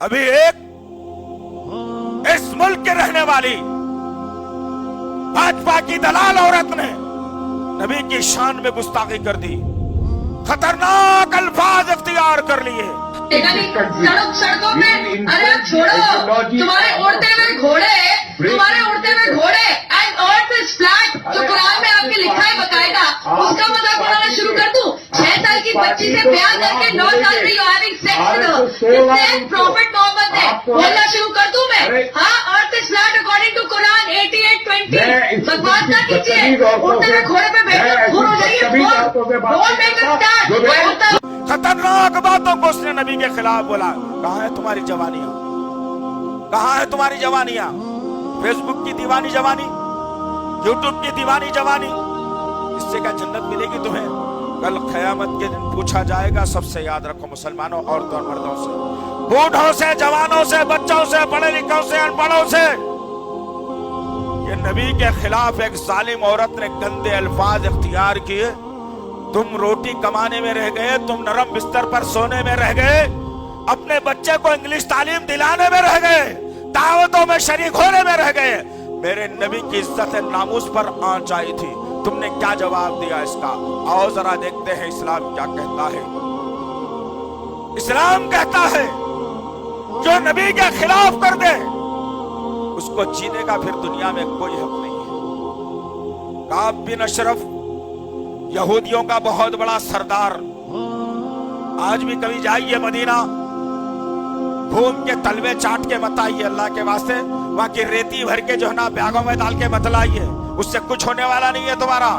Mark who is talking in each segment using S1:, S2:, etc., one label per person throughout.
S1: अभी एक इस मुल्क के रहने वाली भाजपा की दलाल औरत ने नबी की शान में गुस्ताखी कर दी, खतरनाक अल्फाज इख्तियार कर लिए।
S2: सड़कों पे, अरे आप छोड़ो, तुम्हारे उड़ते हुए घोड़े एंड अर्थ इज फ्लैट, जो कुरान में आपके लिखा है बकायदा, उसका मजाक उड़ाना शुरू कर दूं? 6 साल की बच्ची से ब्याह करके 9 साल में you having sex with prophet Muhammad ने बोलना शुरू कर दूं मैं? हाँ, earth is flat according to Quran 88:20। बकवास ना कीजिए, उड़ते हुए घोड़े पे बैठकर खून हो जाइए। Don't make a start.
S1: खतरनाक बातों को उसने नबी के खिलाफ बोला। कहाँ है तुम्हारी जवानियां? कहाँ है तुम्हारी जवानियां? फेसबुक की दीवानी जवानी, यूट्यूब की दीवानी जवानी, इससे क्या जन्नत मिलेगी तुम्हें? कल क़यामत के दिन पूछा जाएगा सबसे, याद रखो मुसलमानों, औरतों और मर्दों से, बूढ़ों से, जवानों से, बच्चों से, पढ़े लिखों से, अनपढ़ों से। ये नबी के खिलाफ एक जालिम औरत ने गंदे अल्फाज इख्तियार किए। तुम रोटी कमाने में रह गए, तुम नरम बिस्तर पर सोने में रह गए, अपने बच्चे को इंग्लिश तालीम दिलाने में रह गए, दावतों में शरीक होने में रह गए। मेरे नबी की इज्जत नामूस पर आंच आई थी, तुमने क्या जवाब दिया इसका? आओ जरा देखते हैं इस्लाम क्या कहता है। इस्लाम कहता है जो नबी के खिलाफ कर दे उसको जीने का फिर दुनिया में कोई हक नहीं है। काब बिन अशरफ यहूदियों का बहुत बड़ा सरदार, आज भी कभी जाइए मदीना, घूम के तलवे चाट के मत आइए अल्लाह के वास्ते, वहां की रेती भर के जो है ना बैगों में डाल के मत लाइए, उससे कुछ होने वाला नहीं है तुम्हारा।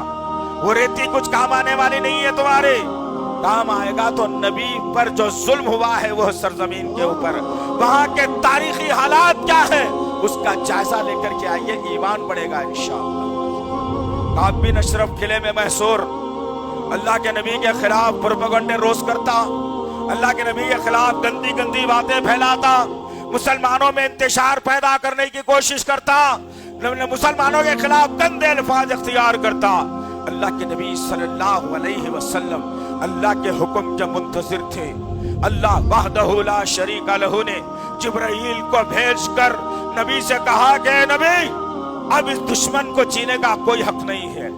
S1: वो रेती कुछ काम आने वाली नहीं है तुम्हारे। काम आएगा तो नबी पर जो जुल्म हुआ है वो सरजमीन के ऊपर, वहां के तारीखी हालात क्या है उसका जायजा लेकर के आइए, ईमान बढ़ेगा इंशाअल्लाह। काब बिन अशरफ किले में महसूर अल्लाह के नबी के खिलाफ प्रोपेगेंडा रोज करता, अल्लाह के नबी के खिलाफ गंदी गंदी बातें फैलाता, मुसलमानों में इंतशार पैदा करने की कोशिश करता, मुसलमानों के खिलाफ गंदे अल्फाज इख्तियार करता। अल्लाह के नबी सल्लल्लाहु अलैहि वसल्लम अल्लाह के हुक्म के मुंतजिर थे। अल्लाह वहदहु ला शरीका लहू ने जिब्राइल को भेजकर नबी से कहा कि नबी अब इस दुश्मन को जीने का कोई हक नहीं है,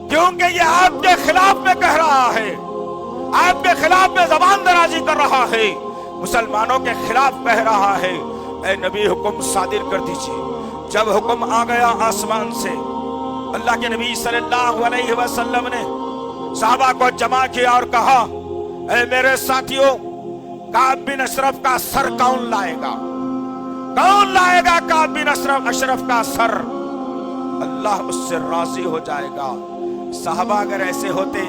S1: क्योंकि ये आपके खिलाफ में कह रहा है, आपके खिलाफ में जबान दराजी कर रहा है, मुसलमानों के खिलाफ कह रहा है। ऐ नबी हुक्म सादिर कर दीजिए। जब हुक्म आ गया आसमान से, अल्लाह के नबी सल्लल्लाहु अलैहि वसल्लम ने सहाबा को जमा किया और कहा, ऐ मेरे साथियों, काब बिन अशरफ का सर कौन लाएगा? कौन लाएगा काब बिन अशरफ का सर? अल्लाह उससे राजी हो जाएगा। साहबा अगर ऐसे होते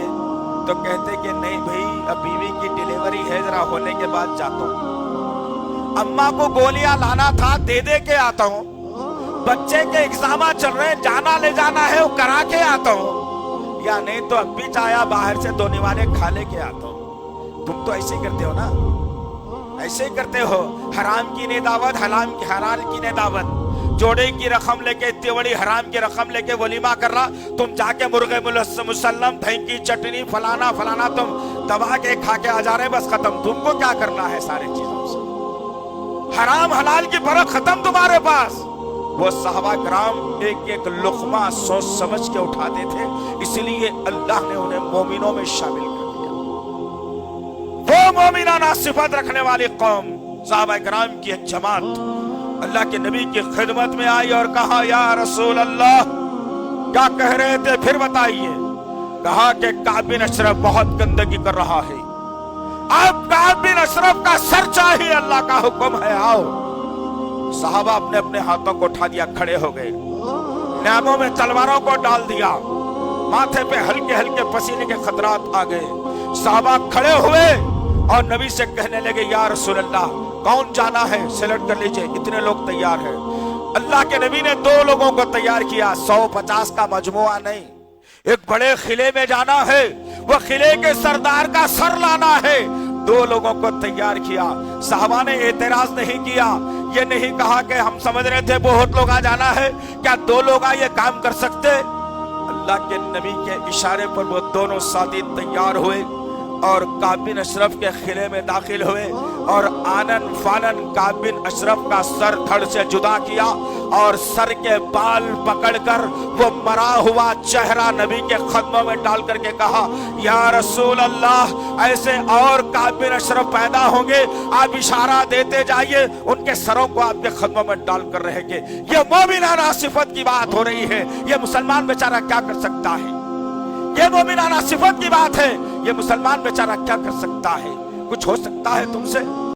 S1: तो कहते कि नहीं भाई, अब बीवी की डिलीवरी है, जरा होने के बाद जाता हूं, अम्मा को गोलियां लाना था, दे दे के आता हूं, बच्चे के एग्जाम चल रहे हैं, जाना ले जाना है वो करा के आता हूं, या नहीं तो अब भी चाया बाहर से दो निवाले खा ले के आता हूं। तुम तो ऐसे ही करते हो ना, ऐसे ही करते हो। हराम की ने दावत, हलाल की ने दावत, जोड़े की रकम लेके, इतनी बड़ी हराम की रकम लेके वलीमा कर रहा, तुम जाके मुर्गे मुसल्लम, दही की चटनी, फलाना फलाना तुम दबा के खा के आ जा रहे, बस खत्म। तुमको क्या करना है सारी चीजों से? हराम हलाल की फर्क खत्म तुम्हारे पास। वो सहाबा कराम एक एक लुक़मा सोच समझ के उठाते थे, इसलिए अल्लाह ने उन्हें मोमिनों में शामिल कर दिया। वो मोमिनाना सिफत रखने वाली कौम, सहाबा कराम की एक जमात अल्लाह के नबी की खिदमत में आई और कहा, या रसूल अल्लाह, क्या कह रहे थे फिर बताइए। कहा कि काब बिन अशरफ बहुत गंदगी कर रहा है, अब काब बिन अशरफ का सर चाहिए, अल्लाह का हुक्म है, आओ। साहबा अपने अपने हाथों को उठा दिया, खड़े हो गए, नामों में तलवारों को डाल दिया, माथे पे हल्के हल्के पसीने के खतरात आ गए। साहबा खड़े हुए और नबी से कहने लगे, या रसूल अल्लाह, कौन जाना है सेलेक्ट कर लीजिए, इतने लोग तैयार हैं। अल्लाह के नबी ने 2 लोगों को तैयार किया, 150 का मजमुआ नहीं, एक बड़े किले में जाना है, वो किले के सरदार का सर लाना है। 2 लोगों को तैयार किया। साहबा ने एतराज नहीं किया, ये नहीं कहा कि हम समझ रहे थे बहुत लोग आ जाना है, क्या 2 लोग ये काम कर सकते? अल्लाह के नबी के इशारे पर वो दोनों साथी तैयार हुए और काब बिन अशरफ के किले में दाखिल हुए और आनन फानन काब बिन अशरफ का सर धड़ से जुदा किया और सर के बाल पकड़कर वो मरा हुआ चेहरा नबी के कदमों में डाल करके कहा, या रसूल अल्लाह, ऐसे और काब बिन अशरफ पैदा होंगे, आप इशारा देते जाइए, उनके सरों को आपके कदमों में डाल कर रहेंगे। ये मोमिनाना सिफत की बात हो रही है, ये मुसलमान बेचारा क्या कर सकता है? ये मोमिनाना सिफत की बात है, ये मुसलमान बेचारा क्या कर सकता है? कुछ हो सकता है तुमसे?